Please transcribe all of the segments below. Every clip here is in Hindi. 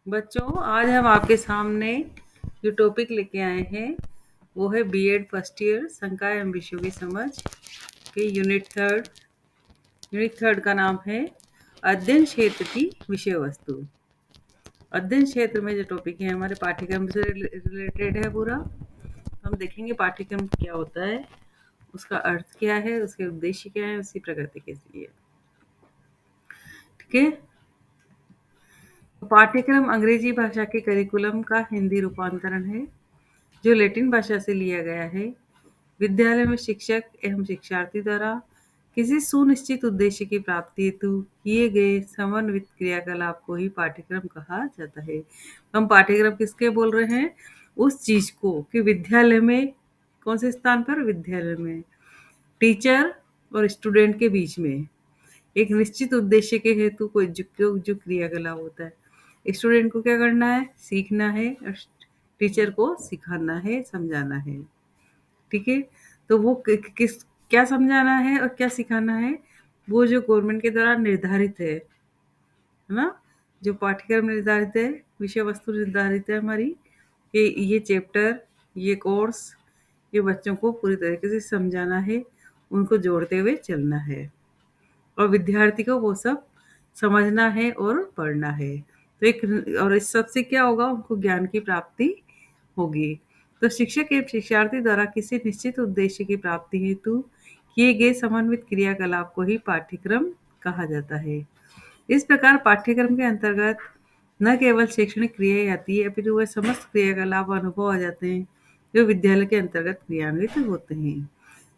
बच्चों, आज हम आपके सामने जो टॉपिक लेके आए हैं वो है बीएड फर्स्ट ईयर संकाय एवं विषयों की समझ के यूनिट थर्ड का नाम है अध्ययन क्षेत्र की विषय वस्तु। अध्ययन क्षेत्र में जो टॉपिक है हमारे पाठ्यक्रम से रिलेटेड है पूरा। हम देखेंगे पाठ्यक्रम क्या होता है, उसका अर्थ क्या है, उसके उद्देश्य क्या है, उसकी प्रकृति कैसी है। ठीक है। पाठ्यक्रम अंग्रेजी भाषा के करिकुलम का हिंदी रूपांतरण है जो लैटिन भाषा से लिया गया है। विद्यालय में शिक्षक एवं शिक्षार्थी द्वारा किसी सुनिश्चित उद्देश्य की प्राप्ति हेतु किए गए समन्वित क्रियाकलाप को ही पाठ्यक्रम कहा जाता है। हम पाठ्यक्रम किसके बोल रहे हैं? उस चीज को कि विद्यालय में कौन से स्थान पर? विद्यालय में टीचर और स्टूडेंट के बीच में एक निश्चित उद्देश्य के हेतु कोई जो क्रियाकलाप होता है। स्टूडेंट को क्या करना है? सीखना है और टीचर को सिखाना है, समझाना है। ठीक है। तो वो किस क्या समझाना है और क्या सिखाना है, वो जो गवर्नमेंट के द्वारा निर्धारित है ना, जो पाठ्यक्रम निर्धारित है, विषय वस्तु निर्धारित है हमारी कि ये चैप्टर, ये कोर्स, ये बच्चों को पूरी तरीके से समझाना है, उनको जोड़ते हुए चलना है और विद्यार्थी को वो सब समझना है और पढ़ना है। तो एक और इस सब से क्या होगा? उनको ज्ञान की प्राप्ति होगी। तो शिक्षक एवं शिक्षार्थी द्वारा किसी निश्चित उद्देश्य की प्राप्ति हेतु किए गए समन्वित क्रियाकलाप को ही पाठ्यक्रम कहा जाता है। इस प्रकार पाठ्यक्रम के अंतर्गत न केवल शैक्षणिक क्रियाएं आती है, अपितु वह समस्त क्रियाकलाप अनुभव आ जाते हैं जो विद्यालय के अंतर्गत क्रियान्वित होते हैं।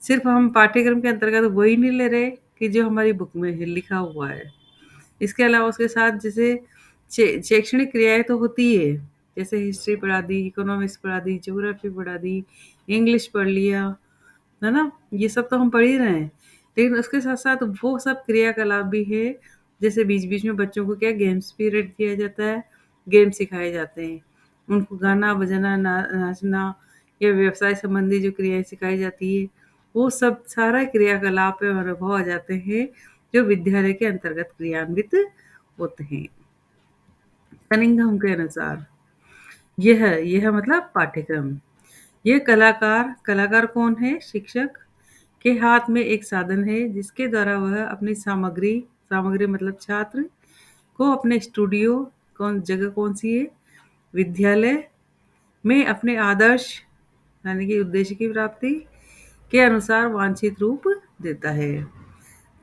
सिर्फ हम पाठ्यक्रम के अंतर्गत वही नहीं ले रहे कि जो हमारी बुक में लिखा हुआ है। इसके अलावा उसके साथ जैसे शैक्षणिक क्रियाएं तो होती है, जैसे हिस्ट्री पढ़ा दी, इकोनॉमिक्स पढ़ा दी, ज्योग्राफी पढ़ा दी, इंग्लिश पढ़ लिया, है ना, ये सब तो हम पढ़ ही रहे हैं। लेकिन उसके साथ साथ वो सब क्रियाकलाप भी है, जैसे बीच बीच में बच्चों को क्या गेम्स पीरियड दिया जाता है, गेम सिखाए जाते हैं, उनको गाना बजाना नाचना या व्यवसाय संबंधी जो क्रियाएं सिखाई जाती है, वो सब सारा क्रियाकलाप और अनुभव आ जाते हैं जो विद्यालय के अंतर्गत क्रियान्वित होते हैं। कनिंघम के अनुसार यह मतलब पाठ्यक्रम। यह कलाकार कौन है? शिक्षक के हाथ में एक साधन है जिसके द्वारा वह अपनी सामग्री मतलब छात्र को अपने स्टूडियो, कौन सी है? विद्यालय में अपने आदर्श यानी कि उद्देश्य की प्राप्ति के अनुसार वांछित रूप देता है।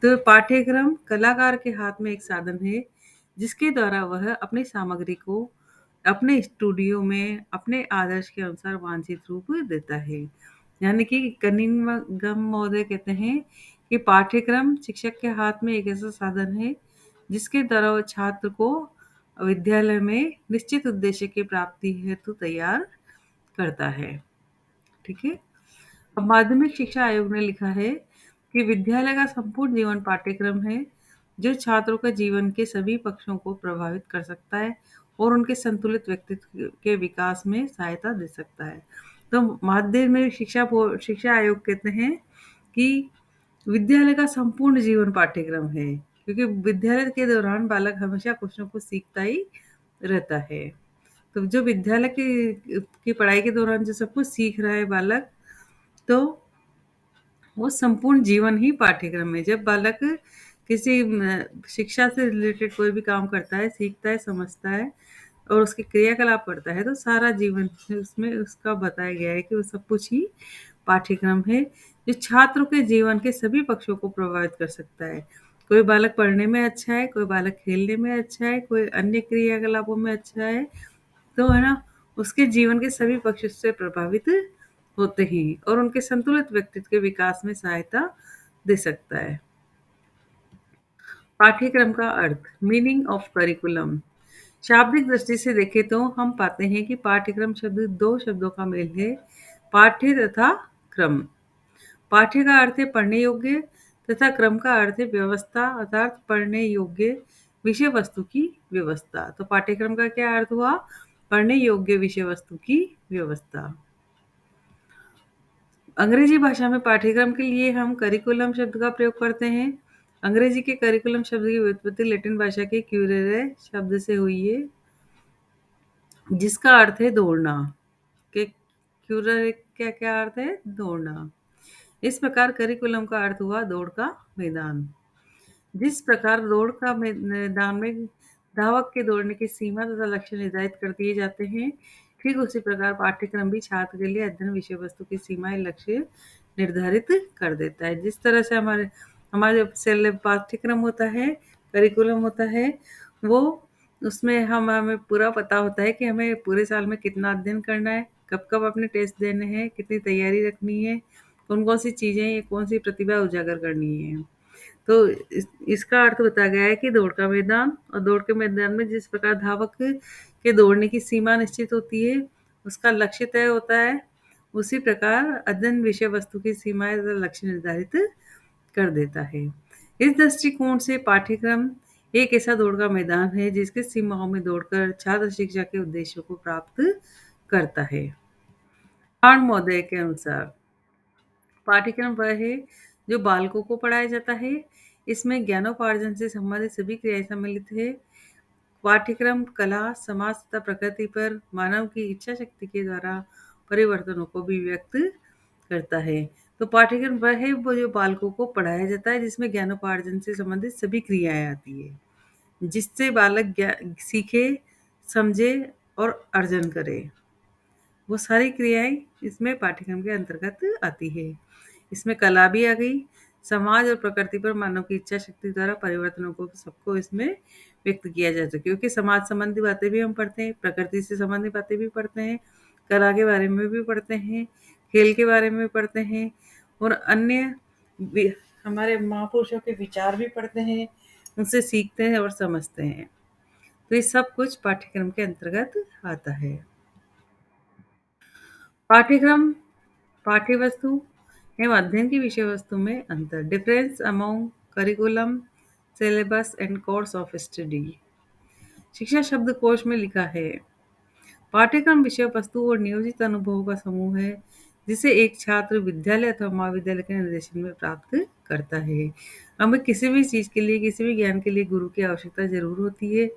तो पाठ्यक्रम कलाकार के हाथ में एक साधन है जिसके द्वारा वह अपनी सामग्री को अपने स्टूडियो में अपने आदर्श के अनुसार वांछित रूप देता है। यानी कि कनिंघम महोदय कहते हैं कि पाठ्यक्रम शिक्षक के हाथ में एक ऐसा साधन है जिसके द्वारा वह छात्र को विद्यालय में निश्चित उद्देश्य की प्राप्ति हेतु तैयार करता है। ठीक है। अब माध्यमिक शिक्षा आयोग ने लिखा है कि विद्यालय का संपूर्ण जीवन पाठ्यक्रम है जो छात्रों के जीवन के सभी पक्षों को प्रभावित कर सकता है और उनके संतुलित व्यक्तित्व के विकास में सहायता दे सकता है। तो माध्यमिक शिक्षा आयोग कहते हैं कि विद्यालय का संपूर्ण जीवन पाठ्यक्रम है, क्योंकि विद्यालय के दौरान बालक हमेशा कुछ न कुछ सीखता ही रहता है। तो जो विद्यालय की पढ़ाई के दौरान जो सब कुछ सीख रहा है बालक, तो वो संपूर्ण जीवन ही पाठ्यक्रम है। जब बालक किसी शिक्षा से रिलेटेड कोई भी काम करता है, सीखता है, समझता है और उसके क्रियाकलाप करता है, तो सारा जीवन उसमें उसका बताया गया है कि वो सब कुछ ही पाठ्यक्रम है जो छात्रों के जीवन के सभी पक्षों को प्रभावित कर सकता है। कोई बालक पढ़ने में अच्छा है, कोई बालक खेलने में अच्छा है, कोई अन्य क्रियाकलापों में अच्छा है, तो है ना, उसके जीवन के सभी पक्ष उससे प्रभावित होते हैं और उनके संतुलित व्यक्तित्व के विकास में सहायता दे सकता है। पाठ्यक्रम का अर्थ, मीनिंग ऑफ करिकुलम। शाब्दिक दृष्टि से देखें तो हम पाते हैं कि पाठ्यक्रम शब्द दो शब्दों का मेल है, पाठ्य तथा क्रम। पाठ्य का अर्थ है पढ़ने योग्य तथा क्रम का अर्थ है व्यवस्था, अर्थात पढ़ने योग्य विषय वस्तु की व्यवस्था। तो पाठ्यक्रम का क्या अर्थ हुआ? पढ़ने योग्य विषय वस्तु की व्यवस्था। अंग्रेजी भाषा में पाठ्यक्रम के लिए हम करिकुलम शब्द का प्रयोग करते हैं। अंग्रेजी के करिकुलम शब्द की व्युत्पत्ति लैटिन भाषा के क्यूरेरे शब्द से हुई है। जिसका अर्थ है दौड़ना। के क्यूरर क्या क्या अर्थ है? दौड़ना। इस प्रकार करिकुलम का अर्थ हुआ दौड़ का मैदान। जिस प्रकार दौड़ का मैदान में धावक के दौड़ने की सीमा तथा लक्ष्य निर्धारित कर दिए जाते हैं, ठीक उसी प्रकार पाठ्यक्रम भी छात्र के लिए अध्ययन विषय वस्तु की सीमाएं लक्ष्य निर्धारित कर देता है। जिस तरह से हमारे हमारे पाठ्यक्रम होता है, करिकुलम होता है, वो उसमें हमें पूरा पता होता है कि हमें पूरे साल में कितना अध्ययन करना है, कब कब अपने टेस्ट देने हैं, कितनी तैयारी रखनी है, कौन कौन सी चीज़ें या कौन सी प्रतिभा उजागर करनी है। तो इसका अर्थ बताया गया है कि दौड़ का मैदान, और दौड़ के मैदान में जिस प्रकार धावक के दौड़ने की सीमा निश्चित होती है, उसका लक्ष्य तय होता है, उसी प्रकार अध्ययन विषय वस्तु की सीमाएं तथा लक्ष्य निर्धारित कर देता है। इस दृष्टिकोण से पाठ्यक्रम एक ऐसा दौड़ का मैदान है जिसकी सीमाओं में दौड़कर छात्र शिक्षा के उद्देश्यों को प्राप्त करता है। खान महोदय के अनुसार पाठ्यक्रम वह है जो बालकों को पढ़ाया जाता है। इसमें ज्ञानोपार्जन से संबंधित सभी क्रियाएं सम्मिलित है। पाठ्यक्रम कला, समाज तथा प्रकृति पर मानव की इच्छा शक्ति के द्वारा परिवर्तनों को भी व्यक्त करता है। तो पाठ्यक्रम वह है वो जो बालकों को पढ़ाया जाता है, जिसमें ज्ञानोपार्जन से संबंधित सभी क्रियाएं आती है, जिससे बालक सीखे, समझे और अर्जन करे। वो सारी क्रियाएं इसमें पाठ्यक्रम के अंतर्गत आती है। इसमें कला भी आ गई, समाज और प्रकृति पर मानव की इच्छा शक्ति द्वारा परिवर्तनों को सबको इसमें व्यक्त किया जा सके, क्योंकि समाज संबंधी बातें भी हम पढ़ते हैं, प्रकृति से संबंधित बातें भी पढ़ते हैं, कला के बारे में भी पढ़ते हैं, खेल के बारे में पढ़ते हैं, और अन्य हमारे महापुरुषों के विचार भी पढ़ते हैं, उनसे सीखते हैं और समझते हैं। तो ये सब कुछ पाठ्यक्रम के अंतर्गत आता है। पाठ्यक्रम, पाठ्यवस्तु एवं अध्ययन की विषय वस्तु में अंतर। Difference among curriculum, syllabus and course of study. शिक्षा शब्दकोश में लिखा है, पाठ्यक्रम विषय वस्तु और नियोजित अनुभवों का समूह है जिसे एक छात्र विद्यालय अथवा महाविद्यालय के निर्देशन में प्राप्त करता है। हमें किसी भी चीज़ के लिए, किसी भी ज्ञान के लिए गुरु की आवश्यकता जरूर होती है,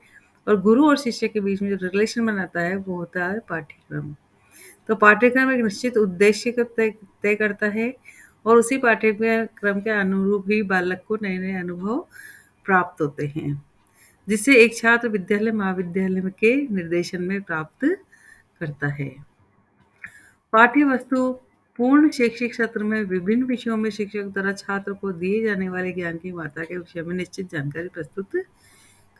और गुरु और शिष्य के बीच में जो रिलेशन बनाता है वो होता है पाठ्यक्रम। तो पाठ्यक्रम एक निश्चित उद्देश्य को तय तय करता है, और उसी पाठ्यक्रम के अनुरूप ही बालक को नए नए अनुभव प्राप्त होते हैं, जिसे एक छात्र विद्यालय महाविद्यालय के निर्देशन में प्राप्त करता है। पाठ्य वस्तु पूर्ण शैक्षिक सत्र में विभिन्न विषयों में शिक्षक द्वारा छात्र को दिए जाने वाले ज्ञान की मात्रा के विषय में निश्चित जानकारी प्रस्तुत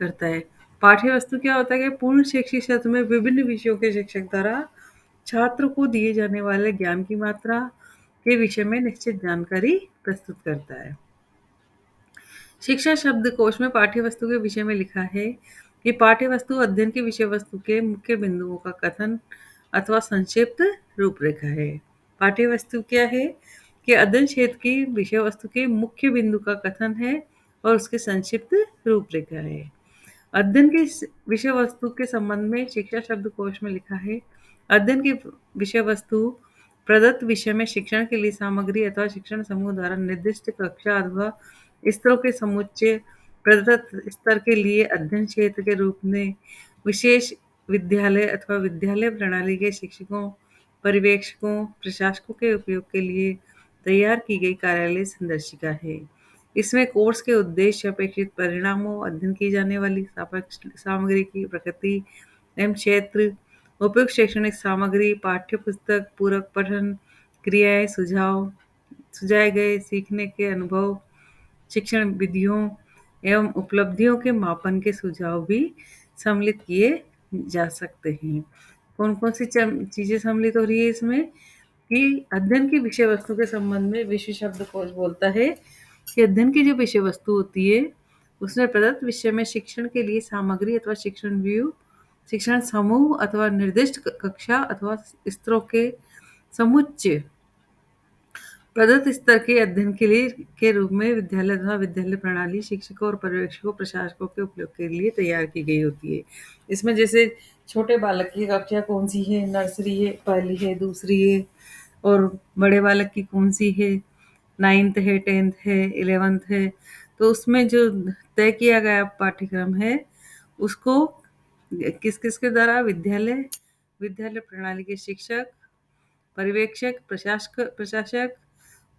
करता है। पाठ्य वस्तु क्या होता है कि पूर्ण शैक्षिक सत्र में विभिन्न विषयों के शिक्षक द्वारा छात्र को दिए जाने वाले ज्ञान की मात्रा के विषय में निश्चित जानकारी प्रस्तुत करता है। शिक्षा शब्दकोश में पाठ्यवस्तु के विषय में लिखा है कि पाठ्यवस्तु अध्ययन की विषय वस्तु के मुख्य बिंदुओं का कथन अथवा संक्षिप्त रूपरेखा है। पाठ्यवस्तु क्या है कि अध्ययन क्षेत्र की विषय वस्तु के मुख्य बिंदु का कथन है और उसके संक्षिप्त रूपरेखा है। अध्ययन की विषय वस्तु के संबंध में शिक्षा शब्दकोश में लिखा है, अध्ययन की विषय वस्तु प्रदत्त विषय में शिक्षण के लिए सामग्री अथवा शिक्षण समूह द्वारा निर्दिष्ट कक्षा अथवा स्तरों के समुच्चय प्रदत्त स्तर के लिए अध्ययन क्षेत्र के रूप में विशेष विद्यालय अथवा विद्यालय प्रणाली के शिक्षकों, पर्यवेक्षकों, प्रशासकों के उपयोग के लिए तैयार की गई कार्यालय संदर्शिका है। इसमें कोर्स के उद्देश्य, अपेक्षित परिणामों, अध्ययन की जाने वाली सामग्री की प्रकृति एवं क्षेत्र, उपयुक्त शैक्षणिक सामग्री, पाठ्य पुस्तक, पूरक पठन, क्रियाएं, सुझाए गए सीखने के अनुभव, शिक्षण विधियों एवं उपलब्धियों के मापन के सुझाव भी सम्मिलित किए जा सकते हैं। कौन कौन सी चीज़ें सम्मिलित हो रही है इसमें कि अध्ययन की विषय वस्तु के संबंध में विषय शब्दकोश बोलता है कि अध्ययन की जो विषय वस्तु होती है उसमें प्रदत्त विषय में शिक्षण के लिए सामग्री अथवा शिक्षण व्यू, शिक्षण समूह अथवा निर्दिष्ट कक्षा अथवा स्तरों के समुच्चय प्रदत्त स्तर के अध्ययन के लिए के रूप में विद्यालय तथा विद्यालय प्रणाली शिक्षकों और पर्यवेक्षकों, प्रशासकों के उपयोग के लिए तैयार की गई होती है। इसमें जैसे छोटे बालक की कक्षा कौन सी है, नर्सरी है, पहली है, दूसरी है, और बड़े बालक की कौन सी है, 9th है, 10th है, 11th है। तो उसमें जो तय किया गया पाठ्यक्रम है उसको किस-किस के द्वारा? विद्यालय, विद्यालय प्रणाली के शिक्षक, पर्यवेक्षक, प्रशासक,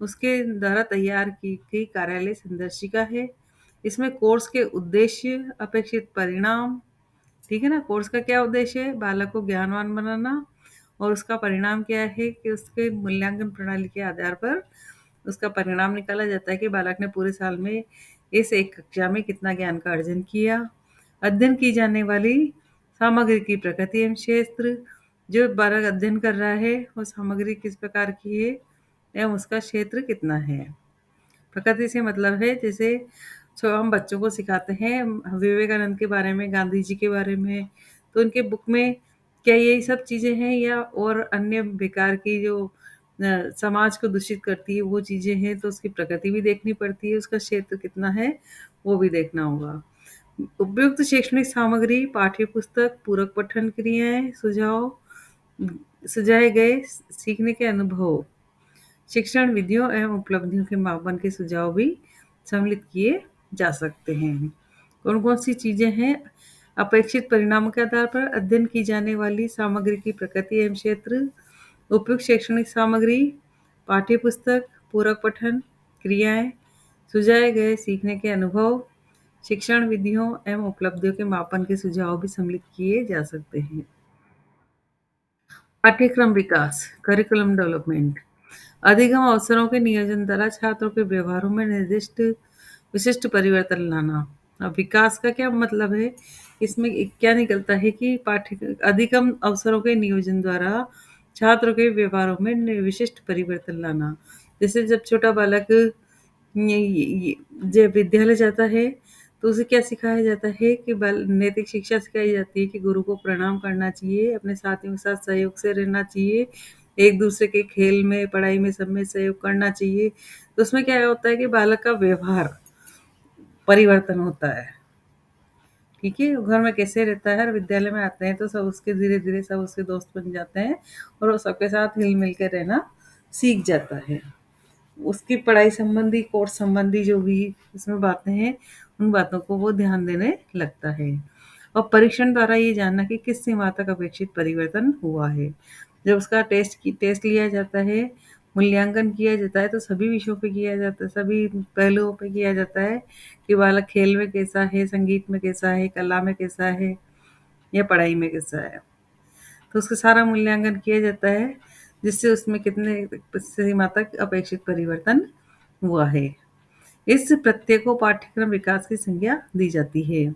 उसके द्वारा तैयार की गई कार्यालय संदर्शिका है। इसमें कोर्स के उद्देश्य, अपेक्षित परिणाम, ठीक है ना? कोर्स का क्या उद्देश्य है? बालक को ज्ञानवान बनाना, और उसका परिणाम क्या है कि उसके मूल्यांकन प्रणाली के आधार पर उसका परिणाम निकाला जाता है कि बालक ने पूरे साल में इस एक कक्षा में कितना ज्ञान का अर्जन किया। अध्ययन की जाने वाली सामग्री की प्रकृति एवं क्षेत्र, जो बालक अध्ययन कर रहा है वो सामग्री किस प्रकार की है एवं उसका क्षेत्र कितना है। प्रकृति से मतलब है जैसे जो हम बच्चों को सिखाते हैं विवेकानंद के बारे में, गांधी जी के बारे में, तो उनके बुक में क्या यही सब चीज़ें हैं या और अन्य बेकार की जो समाज को दूषित करती है वो चीज़ें हैं, तो उसकी प्रकृति भी देखनी पड़ती है, उसका क्षेत्र कितना है वो भी देखना होगा। उपयुक्त शैक्षणिक सामग्री, पाठ्य पुस्तक, पूरक पठन क्रियाएं, सुझाव, सुझाए गए सीखने के अनुभव, शिक्षण विधियों एवं उपलब्धियों के मापन के सुझाव भी सम्मिलित किए जा सकते हैं। कौन-कौन सी चीज़ें हैं? अपेक्षित परिणामों के आधार पर अध्ययन की जाने वाली सामग्री की प्रकृति एवं क्षेत्र, उपयुक्त शैक्षणिक सामग्री, पाठ्य पुस्तक, पूरक पठन, क्रियाएं, सुझाए गए सीखने के अनुभव, शिक्षण विधियों एवं उपलब्धियों के मापन के सुझाव भी सम्मिलित किए जा सकते हैं। पाठ्यक्रम विकास, करिकुलम डेवलपमेंट, अधिगम अवसरों के नियोजन द्वारा छात्रों के व्यवहारों में निर्दिष्ट विशिष्ट परिवर्तन लाना। अब विकास का क्या मतलब है? इसमें क्या निकलता है कि अधिगम अवसरों के नियोजन द्वारा छात्रों के व्यवहारों में विशिष्ट परिवर्तन लाना। जैसे जब छोटा बालक जब विद्यालय जाता है तो उसे क्या सिखाया जाता है कि नैतिक शिक्षा सिखाई जाती है कि गुरु को प्रणाम करना चाहिए, अपने साथियों के साथ सहयोग से रहना चाहिए, एक दूसरे के खेल में, पढ़ाई में, सब में सहयोग करना चाहिए। तो उसमें क्या होता है कि बालक का व्यवहार परिवर्तन होता है। ठीक है? घर में कैसे रहता है और विद्यालय में आते हैं तो सब उसके धीरे-धीरे सब उसके दोस्त बन जाते हैं और वो सबके साथ हिल-मिल के रहना सीख जाता है। उसकी पढ़ाई संबंधी, कोर्स संबंधी जो भी इसमें बातें हैं, उन बातों को वो ध्यान देने लगता है। और परीक्षण द्वारा ये जानना कि किस सीमा तक अपेक्षित परिवर्तन हुआ है। जब उसका टेस्ट लिया जाता है, मूल्यांकन किया जाता है, तो सभी विषयों पे किया जाता है, सभी पहलुओं पे किया जाता है कि बालक खेल में कैसा है, संगीत में कैसा है, कला में कैसा है या पढ़ाई में कैसा है। तो उसका सारा मूल्यांकन किया जाता है, जिससे उसमें कितने सीमा तक अपेक्षित परिवर्तन हुआ है। इस प्रत्यय को पाठ्यक्रम विकास की संज्ञा दी जाती है।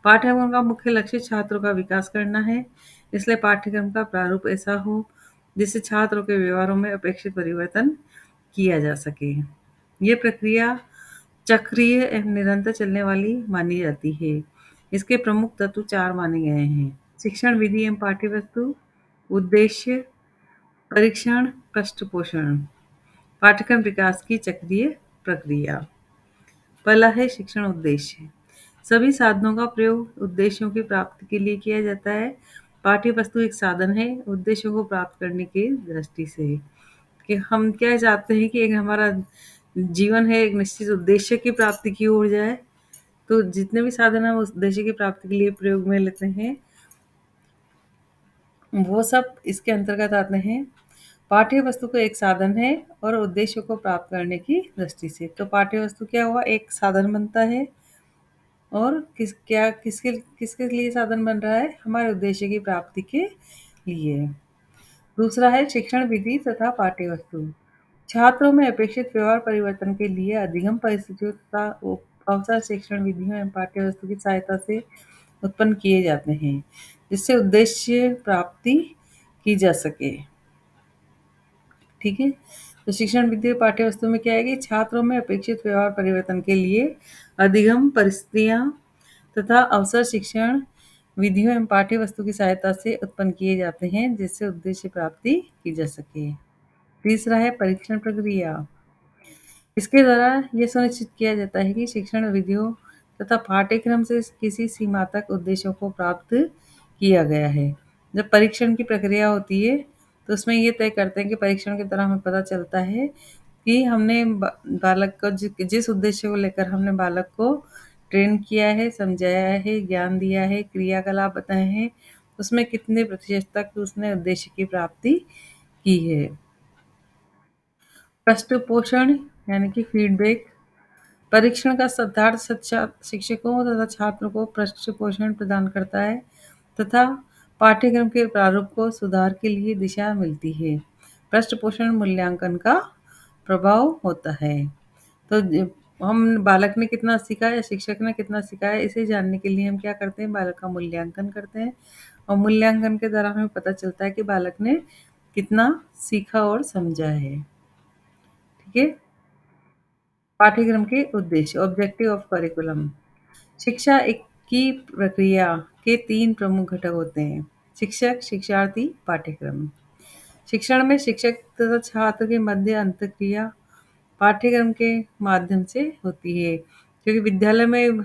पाठ्यक्रम का मुख्य लक्ष्य छात्रों का विकास करना है, इसलिए पाठ्यक्रम का प्रारूप ऐसा हो जिससे छात्रों के व्यवहारों में अपेक्षित परिवर्तन किया जा सके। ये प्रक्रिया चक्रीय एवं निरंतर चलने वाली मानी जाती है। इसके प्रमुख तत्व 4 माने गए हैं। शिक्षण विधि एवं पाठ्यवस्तु, उद्देश्य, परीक्षण, पृष्ठपोषण, पाठ्यक्रम विकास की चक्रीय प्रक्रिया। पहला है शिक्षण उद्देश्य। सभी साधनों का प्रयोग उद्देश्यों की प्राप्ति के लिए किया जाता है। पाठ्य वस्तु एक साधन है उद्देश्यों को प्राप्त करने की दृष्टि से, कि हम क्या चाहते हैं कि एक हमारा जीवन है एक निश्चित उद्देश्य की प्राप्ति की ओर जाए, तो जितने भी साधन हम उस उद्देश्य की प्राप्ति के लिए प्रयोग में लेते हैं वो सब इसके अंतर्गत आते हैं। पाठ्य वस्तु को एक साधन है और उद्देश्य को प्राप्त करने की दृष्टि से। तो पाठ्य वस्तु क्या हुआ? एक साधन बनता है और किसके किसके लिए साधन बन रहा है? हमारे उद्देश्य की प्राप्ति के लिए। दूसरा है शिक्षण विधि तथा पाठ्य वस्तु। छात्रों में अपेक्षित व्यवहार परिवर्तन के लिए अधिगम परिस्थितियों तथा अवसर शिक्षण विधियों एवं पाठ्य वस्तु की सहायता से उत्पन्न किए जाते हैं, जिससे उद्देश्य प्राप्ति की जा सके। ठीक है? तो शिक्षण विधि और पाठ्य वस्तु में क्या है कि छात्रों में अपेक्षित व्यवहार परिवर्तन के लिए अधिगम परिस्थितियाँ तथा अवसर शिक्षण विधियों एवं पाठ्य वस्तु की सहायता से उत्पन्न किए जाते हैं, जिससे उद्देश्य प्राप्ति की जा सके। तीसरा है परीक्षण प्रक्रिया। इसके द्वारा ये सुनिश्चित किया जाता है कि शिक्षण विधियों तथा पाठ्यक्रम से किसी सीमा तक उद्देश्यों को प्राप्त किया गया है। जब परीक्षण की प्रक्रिया होती है तो उसमें ये तय करते हैं कि परीक्षण के द्वारा हमें पता चलता है कि हमने बालक को जिस उद्देश्य को लेकर हमने बालक को ट्रेन किया है, समझाया है, ज्ञान दिया है, क्रियाकलाप बताए हैं, उसमें कितने प्रतिशत तक उसने उद्देश्य की प्राप्ति की है। प्रश्न पोषण यानी कि फीडबैक, परीक्षण का सिद्धांत शिक्षकों तथा छात्रों को प्रश्न पोषण प्रदान करता है तथा पाठ्यक्रम के प्रारूप को सुधार के लिए दिशा मिलती है। पृष्ठ पोषण मूल्यांकन का प्रभाव होता है। तो हम बालक ने कितना सीखा या शिक्षक ने कितना सीखा है, इसे जानने के लिए हम क्या करते हैं, बालक का मूल्यांकन करते हैं और मूल्यांकन के दौरान हमें पता चलता है कि बालक ने कितना सीखा और समझा है। ठीक है। पाठ्यक्रम के उद्देश्य, ऑब्जेक्टिव ऑफ करिकुलम। शिक्षा एक की प्रक्रिया के 3 प्रमुख घटक होते हैं: शिक्षक, शिक्षार्थी, पाठ्यक्रम। शिक्षण में शिक्षक तथा छात्र के मध्य अंतःक्रिया पाठ्यक्रम के माध्यम से होती है, क्योंकि विद्यालय में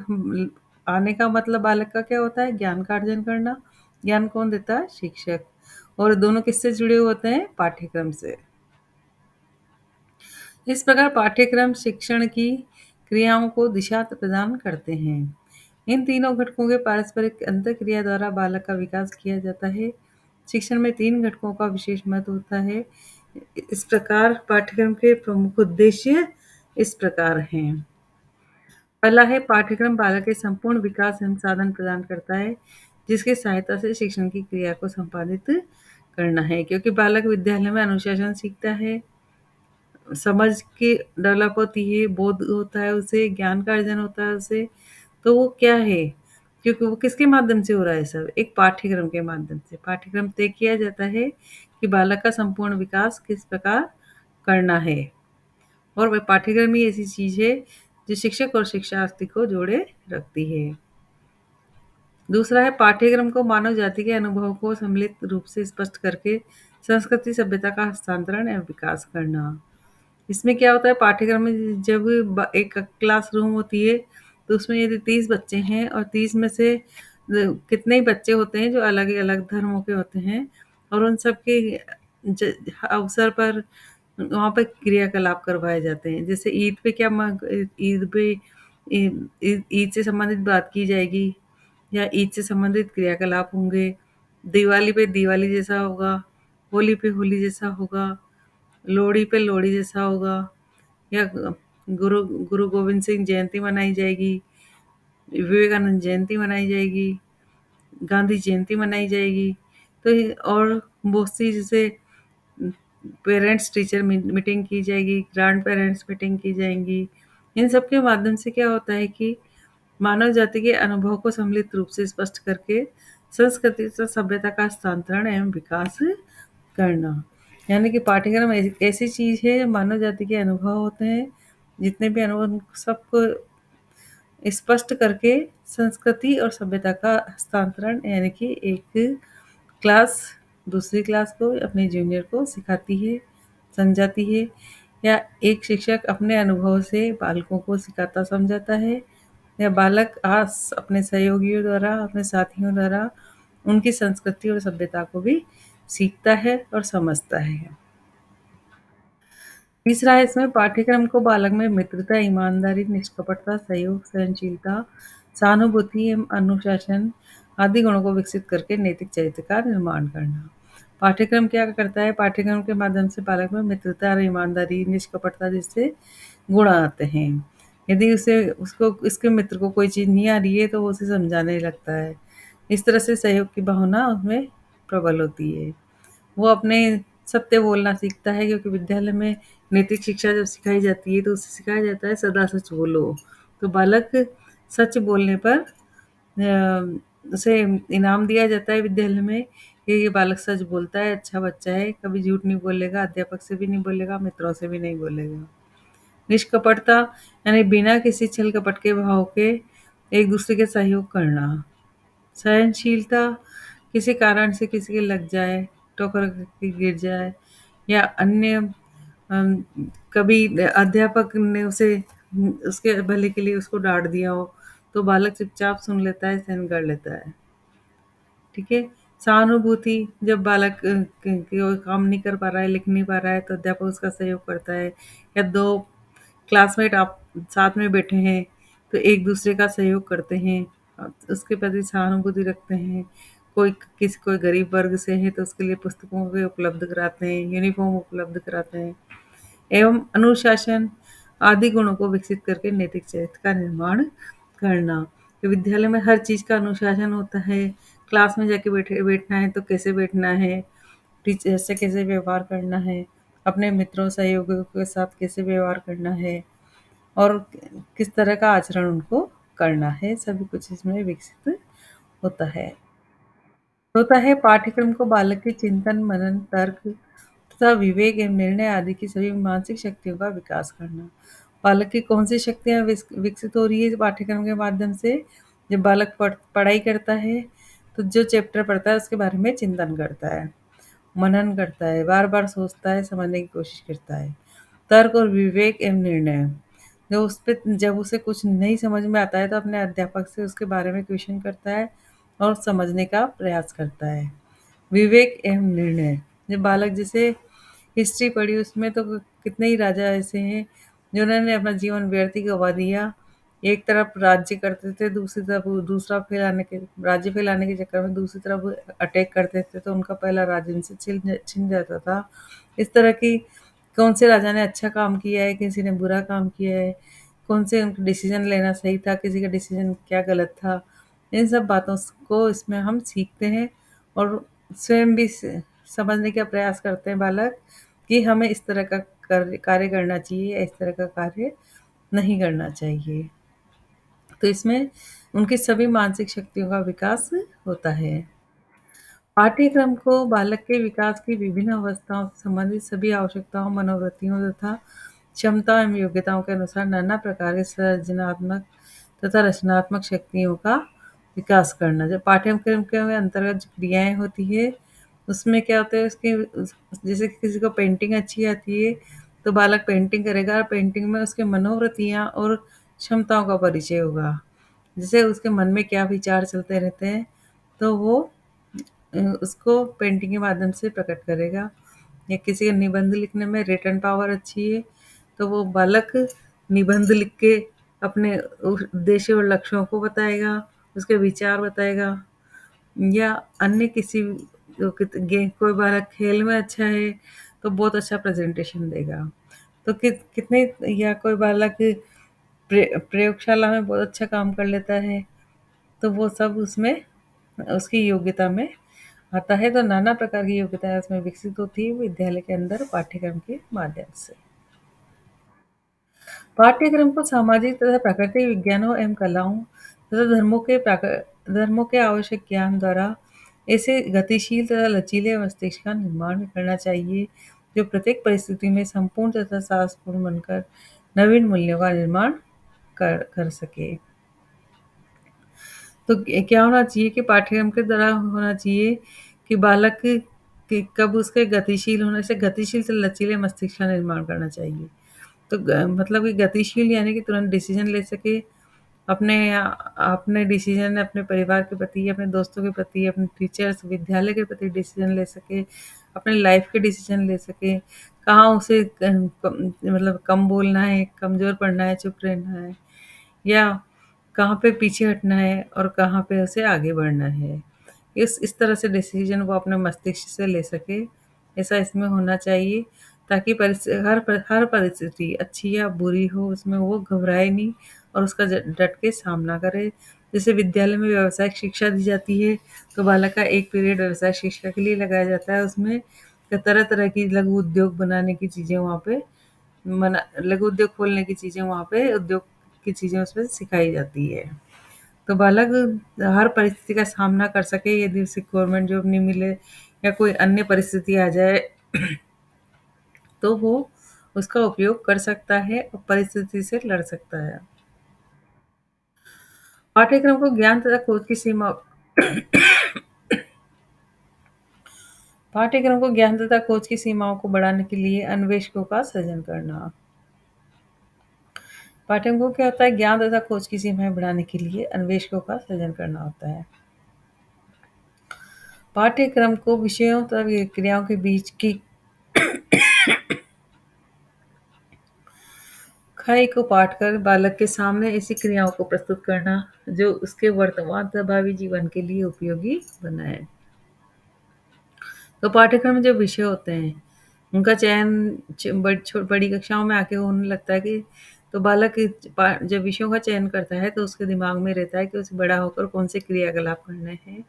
आने का मतलब बालक का क्या होता है, ज्ञान का अर्जन करना। ज्ञान कौन देता है, शिक्षक। और दोनों किससे जुड़े होते हैं, पाठ्यक्रम से। इस प्रकार पाठ्यक्रम शिक्षण की क्रियाओं को दिशा प्रदान करते हैं। इन तीनों घटकों के पारस्परिक अंतःक्रिया द्वारा बालक का विकास किया जाता है। शिक्षण में 3 घटकों का विशेष महत्व होता है। इस प्रकार पाठ्यक्रम के प्रमुख उद्देश्य इस प्रकार हैं। पहला है, पाठ्यक्रम बालक के संपूर्ण विकास एवं साधन प्रदान करता है, जिसकी सहायता से शिक्षण की क्रिया को संपादित करना है। क्योंकि बालक विद्यालय में अनुशासन सीखता है, समझ की डेवलप होती है, बोध होता है उसे, ज्ञान का अर्जन होता है उसे। तो वो क्या है, क्योंकि वो किसके माध्यम से हो रहा है सब, एक पाठ्यक्रम के माध्यम से। पाठ्यक्रम तय किया जाता है कि बालक का संपूर्ण विकास किस प्रकार करना है, और वह पाठ्यक्रम ही ऐसी चीज है जो शिक्षक और शिक्षार्थी को जोड़े रखती है। दूसरा है, पाठ्यक्रम को मानव जाति के अनुभव को सम्मिलित रूप से स्पष्ट करके संस्कृति सभ्यता का हस्तांतरण एवं विकास करना। इसमें क्या होता है, पाठ्यक्रम में जब एक क्लासरूम होती है तो उसमें यदि 30 बच्चे हैं और 30 में से कितने ही बच्चे होते हैं जो अलग अलग धर्मों के होते हैं, और उन सब के अवसर पर वहाँ पे क्रियाकलाप करवाए जाते हैं। जैसे ईद पे क्या ईद पे ईद से संबंधित बात की जाएगी या ईद से संबंधित क्रियाकलाप होंगे। दिवाली पे दिवाली जैसा होगा, होली पे होली जैसा होगा, लोहड़ी पे लोहड़ी जैसा होगा, या गुरु गुरु गोविंद सिंह जयंती मनाई जाएगी, विवेकानंद जयंती मनाई जाएगी, गांधी जयंती मनाई जाएगी। तो और बहुत सी जैसे पेरेंट्स टीचर मीटिंग की जाएगी, ग्रैंड पेरेंट्स मीटिंग की जाएंगी। इन सब के माध्यम से क्या होता है कि मानव जाति के अनुभव को सम्मिलित रूप से स्पष्ट करके संस्कृति से सभ्यता का हस्तांतरण एवं विकास करना। यानी कि पाठ्यक्रम ऐसी चीज है, मानव जाति के अनुभव होते हैं, जितने भी अनुभव सबको स्पष्ट करके संस्कृति और सभ्यता का हस्तांतरण, यानी कि एक क्लास दूसरी क्लास को, अपने जूनियर को सिखाती है, समझाती है, या एक शिक्षक अपने अनुभव से बालकों को सिखाता समझाता है, या बालक आस अपने सहयोगियों द्वारा, अपने साथियों द्वारा उनकी संस्कृति और सभ्यता को भी सीखता है और समझता है। तीसरा है, इसमें पाठ्यक्रम को बालक में मित्रता, ईमानदारी, निष्कपटता, सहयोग, सहनशीलता, सहानुभूति एवं अनुशासन आदि गुणों को विकसित करके नैतिक चरित्र का निर्माण करना। पाठ्यक्रम क्या करता है, पाठ्यक्रम के माध्यम से बालक में मित्रता और ईमानदारी, निष्कपटता जैसे गुण आते हैं। यदि उसे उसको इसके मित्र को कोई चीज़ नहीं आ रही है तो वो उसे समझाने लगता है। इस तरह से सहयोग की भावना उसमें प्रबल होती है। वो अपने सत्य बोलना सीखता है, क्योंकि विद्यालय में नैतिक शिक्षा जब सिखाई जाती है तो उसे सिखाया जाता है सदा सच बोलो। तो बालक सच बोलने पर उसे इनाम दिया जाता है विद्यालय में कि ये बालक सच बोलता है, अच्छा बच्चा है, कभी झूठ नहीं बोलेगा, अध्यापक से भी नहीं बोलेगा, मित्रों से भी नहीं बोलेगा। निष्कपटता यानी बिना किसी छल कपट के भाव के एक दूसरे के सहयोग करना। सहनशीलता, किसी कारण से किसी के लग जाए, ठोकर के गिर जाए, या अन्य कभी अध्यापक ने उसे उसके भले के लिए उसको डांट दिया हो तो बालक चुपचाप सुन लेता है, सहन कर लेता है। ठीक है। सहानुभूति, जब बालक कोई काम नहीं कर पा रहा है, लिख नहीं पा रहा है, तो अध्यापक उसका सहयोग करता है। या दो क्लासमेट आप साथ में बैठे हैं, तो एक दूसरे का सहयोग करते हैं, उसके प्रति सहानुभूति रखते हैं। कोई गरीब वर्ग से है तो उसके लिए पुस्तकों के उपलब्ध कराते हैं, यूनिफ़ॉर्म उपलब्ध कराते हैं एवं अनुशासन आदि गुणों को विकसित करके नैतिक चरित्र का निर्माण करना। तो विद्यालय में हर चीज़ का अनुशासन होता है, क्लास में जाके बैठना है तो कैसे बैठना है, टीचर से कैसे व्यवहार करना है, अपने मित्रों सहयोगियों के साथ कैसे व्यवहार करना है और किस तरह का आचरण उनको करना है, सभी कुछ इसमें विकसित होता है। पाठ्यक्रम को बालक के चिंतन, मनन, तर्क तथा विवेक एवं निर्णय आदि की सभी मानसिक शक्तियों का विकास करना। बालक की कौन सी शक्तियाँ विकसित हो रही है इस पाठ्यक्रम के माध्यम से? जब बालक पढ़ाई करता है, तो जो चैप्टर पढ़ता है उसके बारे में चिंतन करता है, मनन करता है, बार-बार सोचता है, समझने की कोशिश करता है। तर्क और विवेक एवं निर्णय, जब उसे कुछ नहीं समझ में आता है तो अपने अध्यापक से उसके बारे में क्वेश्चन करता है और समझने का प्रयास करता है। विवेक एवं निर्णय, जब बालक जैसे हिस्ट्री पढ़ी उसमें तो कितने ही राजा ऐसे हैं जिन्होंने अपना जीवन व्यर्थ ही गवा दिया। एक तरफ राज्य करते थे, दूसरी तरफ दूसरा फैलाने के राज्य फैलाने के चक्कर में दूसरी तरफ अटैक करते थे तो उनका पहला राज्य उनसे छिन जाता था। इस तरह की कौन से राजा ने अच्छा काम किया है, किसी ने बुरा काम किया है, कौन से उनका डिसीजन लेना सही था, किसी का डिसीजन क्या गलत था, इन सब बातों को इसमें हम सीखते हैं और स्वयं भी समझने का प्रयास करते हैं बालक कि हमें इस तरह का कार्य करना चाहिए या इस तरह का कार्य नहीं करना चाहिए। तो इसमें उनकी सभी मानसिक शक्तियों का विकास होता है। पाठ्यक्रम को बालक के विकास की विभिन्न अवस्थाओं से संबंधित सभी आवश्यकताओं, मनोवृत्तियों तथा क्षमता एवं योग्यताओं के अनुसार नाना प्रकार के सृजनात्मक तथा रचनात्मक शक्तियों का विकास करना। जब पाठ्यक्रम के अंतर्गत जो क्रियाएँ होती है, उसमें क्या होता है जैसे किसी को पेंटिंग अच्छी आती है, तो बालक पेंटिंग करेगा और पेंटिंग में उसके मनोवृत्तियाँ और क्षमताओं का परिचय होगा। जैसे उसके मन में क्या विचार चलते रहते हैं, तो वो उसको पेंटिंग के माध्यम से प्रकट करेगा। या किसी का निबंध लिखने में रिटन पावर अच्छी है, तो वो बालक निबंध लिख के अपने उद्देश्य और लक्ष्यों को बताएगा, उसके विचार बताएगा। या अन्य किसी कोई बालक खेल में अच्छा है, तो बहुत अच्छा प्रेज़ेंटेशन देगा। तो कितने या कोई बालक प्रयोगशाला में बहुत अच्छा काम कर लेता है, तो वो सब उसमें उसकी योग्यता में आता है। तो नाना प्रकार की योग्यताएँ उसमें विकसित होती है विद्यालय के अंदर पाठ्यक्रम के माध्यम से। पाठ्यक्रम को सामाजिक तथा प्राकृतिक विज्ञानों एवं कलाओं तथा धर्मों के आवश्यक ज्ञान द्वारा ऐसे गतिशील तथा लचीले मस्तिष्क का निर्माण करना चाहिए, जो प्रत्येक परिस्थिति में संपूर्ण तथा साहसपूर्ण बनकर नवीन मूल्यों का निर्माण कर सके। तो क्या होना चाहिए कि पाठ्यक्रम के दौरान होना चाहिए कि बालक के कब उसके गतिशील होने से गतिशील से लचीले मस्तिष्क का निर्माण करना चाहिए। तो मतलब कि गतिशील यानी कि तुरंत डिसीजन ले सके, अपने अपने डिसीजन अपने परिवार के प्रति, अपने दोस्तों के प्रति, अपने टीचर्स, विद्यालय के प्रति डिसीजन ले सके, अपने लाइफ के डिसीजन ले सके, कहाँ उसे मतलब कम बोलना है, कमज़ोर पड़ना है, चुप रहना है, या कहाँ पे पीछे हटना है और कहाँ पे उसे आगे बढ़ना है। इस तरह से डिसीजन वो अपने मस्तिष्क से ले सके, ऐसा इसमें होना चाहिए ताकि हर परिस्थिति अच्छी या बुरी हो उसमें वो घबराए नहीं और उसका डट के सामना करे। जैसे विद्यालय में व्यावसायिक शिक्षा दी जाती है, तो बालक का एक पीरियड व्यवसाय शिक्षा के लिए लगाया जाता है। उसमें तरह-तरह की लघु उद्योग बनाने की चीज़ें वहाँ पे लघु उद्योग खोलने की चीज़ें वहाँ पे उद्योग की चीज़ें उसमें सिखाई जाती है। तो बालक हर परिस्थिति का सामना कर सके, यदि उसे गवर्नमेंट जॉब नहीं मिले या कोई अन्य परिस्थिति आ जाए तो वो उसका उपयोग कर सकता है और परिस्थिति से लड़ सकता है। पाठ्यक्रम को ज्ञान तथा खोज की सीमा पाठ्यक्रम को ज्ञान तथा खोज की सीमाओं को बढ़ाने के लिए अन्वेषकों का सृजन करना। पाठ्यक्रम को क्या होता है? ज्ञान तथा खोज की सीमाएं बढ़ाने के लिए अन्वेषकों का सृजन करना होता है। पाठ्यक्रम को विषयों तथा क्रियाओं के बीच की लिखाई को पाठ कर बालक के सामने ऐसी क्रियाओं को प्रस्तुत करना जो उसके वर्तमान तथा भावी जीवन के लिए उपयोगी बनाए। तो पाठ्यक्रम में जो विषय होते हैं, उनका चयन बड़ी कक्षाओं में आके होने लगता है कि तो बालक जब विषयों का चयन करता है तो उसके दिमाग में रहता है कि उसे बड़ा होकर कौन से क्रियाकलाप करने हैं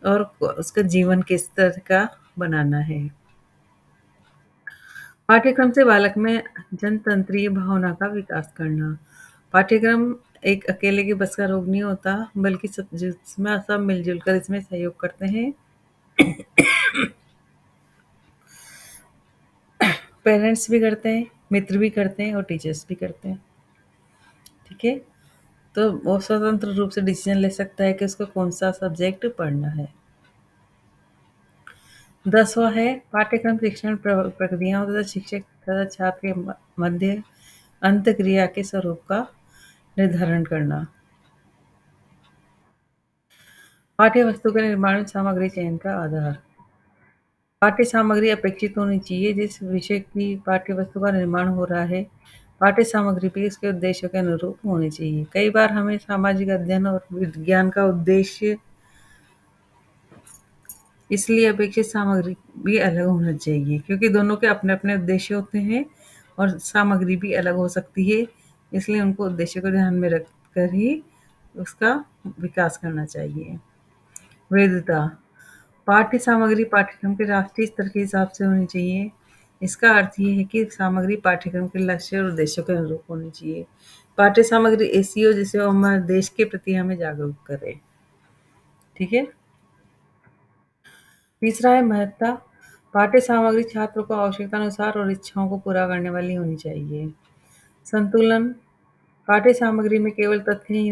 और उसका जीवन किस तरह का बनाना है। पाठ्यक्रम से बालक में जनतंत्रीय भावना का विकास करना। पाठ्यक्रम एक अकेले के बस का रोग नहीं होता, बल्कि जिसमें सब मिलजुल कर इसमें सहयोग करते हैं। पेरेंट्स भी करते हैं, मित्र भी करते हैं और टीचर्स भी करते हैं। ठीक है? तो वो स्वतंत्र रूप से डिसीजन ले सकता है कि उसको कौन-सा सब्जेक्ट पढ़ना है। 10वां है पाठ्यक्रम शिक्षण प्रक्रियाओं तथा शिक्षक तथा छात्र के मध्य अंतःक्रिया के स्वरूप का निर्धारण करना। पाठ्य वस्तु के निर्माण में सामग्री चयन का आधार। पाठ्य सामग्री अपेक्षित होनी चाहिए जिस विषय की पाठ्य वस्तु का निर्माण हो रहा है। पाठ्य सामग्री भी उसके उद्देश्यों के अनुरूप होनी चाहिए। कई बार हमें सामाजिक अध्ययन और विज्ञान का उद्देश्य इसलिए अपेक्षित सामग्री भी अलग होना चाहिए क्योंकि दोनों के अपने-अपने उद्देश्य होते हैं और सामग्री भी अलग हो सकती है। इसलिए उनको उद्देश्य को ध्यान में रखकर ही उसका विकास करना चाहिए। वैधता पाठ्य सामग्री पाठ्यक्रम के राष्ट्रीय स्तर के हिसाब से होनी चाहिए। इसका अर्थ ये है कि सामग्री पाठ्यक्रम के लक्ष्य और उद्देश्यों के अनुरूप होनी चाहिए। पाठ्य सामग्री ऐसी हो जिससे वो हमारे देश के प्रति हमें जागरूक करे। ठीक है? तीसरा है महत्ता। पाठ्य सामग्री छात्रों को आवश्यकतानुसार और इच्छाओं को पूरा करने वाली होनी चाहिए। संतुलन पाठ्य सामग्री में केवल तथ्य ही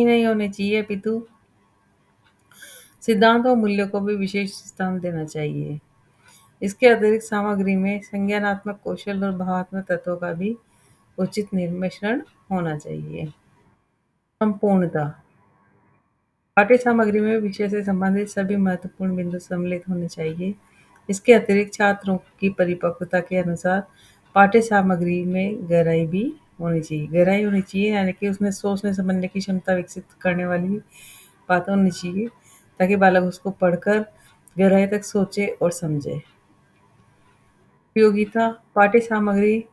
नहीं होने चाहिए अपितु सिद्धांत और मूल्यों को भी विशेष स्थान देना चाहिए। इसके अतिरिक्त सामग्री में संज्ञानात्मक कौशल और भावात्मक तत्वों का भी उचित मिश्रण होना चाहिए। संपूर्णता पाठ्य सामग्री में विषय से संबंधित सभी महत्वपूर्ण बिंदु सम्मिलित होने चाहिए। इसके अतिरिक्त छात्रों की परिपक्वता के अनुसार पाठ्य सामग्री में गहराई भी होनी चाहिए। गहराई होनी चाहिए यानी कि उसमें सोचने समझने की क्षमता विकसित करने वाली बात होनी चाहिए ताकि बालक उसको पढ़कर गहराई तक सोचे और समझे। उपयोगिता पाठ्य सामग्री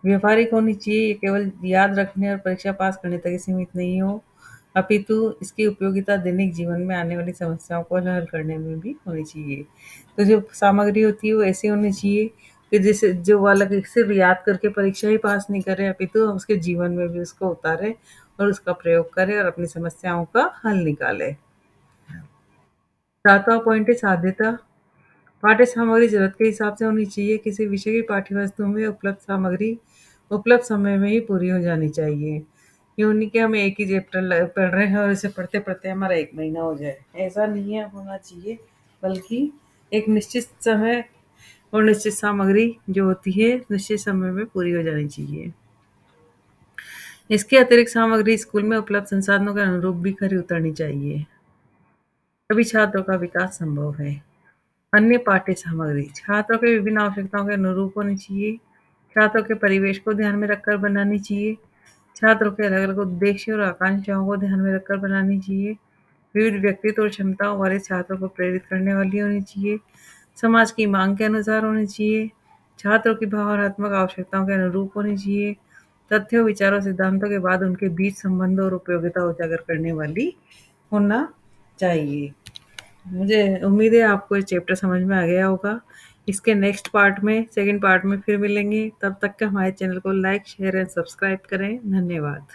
व्यवहारिक होनी चाहिए। ये केवल याद रखने और परीक्षा पास करने तक ही सीमित नहीं हो, अपितु इसकी उपयोगिता दैनिक जीवन में आने वाली समस्याओं को हल करने में भी होनी चाहिए। तो जो सामग्री होती है वो ऐसी होनी चाहिए कि जिसे जो बालक सिर्फ याद करके परीक्षा ही पास नहीं करे अपितु उसके जीवन में भी उसको उतारे और उसका प्रयोग करे और अपनी समस्याओं का हल निकाले। 7वां पॉइंट है साध्यता। पाठ्य सामग्री ज़रूरत के हिसाब से होनी चाहिए। किसी विषय की पाठ्य वस्तु में उपलब्ध सामग्री उपलब्ध समय में ही पूरी हो जानी चाहिए। ये नहीं कि हम एक ही चैप्टर पढ़ रहे हैं और इसे पढ़ते-पढ़ते हमारा 1 महीना हो जाए। ऐसा नहीं है होना चाहिए, बल्कि एक निश्चित समय और निश्चित सामग्री जो होती है, निश्चित समय में पूरी हो जानी चाहिए। इसके अतिरिक्त सामग्री स्कूल में उपलब्ध संसाधनों के अनुरूप भी खरी उतरनी चाहिए। तभी छात्रों का विकास संभव है। अन्य पाठ्य सामग्री छात्रों के विभिन्न आवश्यकताओं के अनुरूप होनी चाहिए। छात्रों के परिवेश को ध्यान में रखकर बनानी चाहिए। छात्रों के अलग-अलग उद्देश्य और आकांक्षाओं को ध्यान में रखकर बनानी चाहिए। विविध व्यक्तित्व और क्षमताओं वाले छात्रों को प्रेरित करने वाली होनी चाहिए। समाज की मांग के अनुसार होनी चाहिए। छात्रों की भावनात्मक आवश्यकताओं के अनुरूप होनी चाहिए। तथ्यों, विचारों, सिद्धांतों के बाद उनके बीच संबंध और उपयोगिता उजागर करने वाली होना चाहिए। मुझे उम्मीद है आपको ये चैप्टर समझ में आ गया होगा। इसके नेक्स्ट पार्ट में सेकंड पार्ट में फिर मिलेंगे। तब तक के हमारे चैनल को लाइक, शेयर एंड सब्सक्राइब करें। धन्यवाद।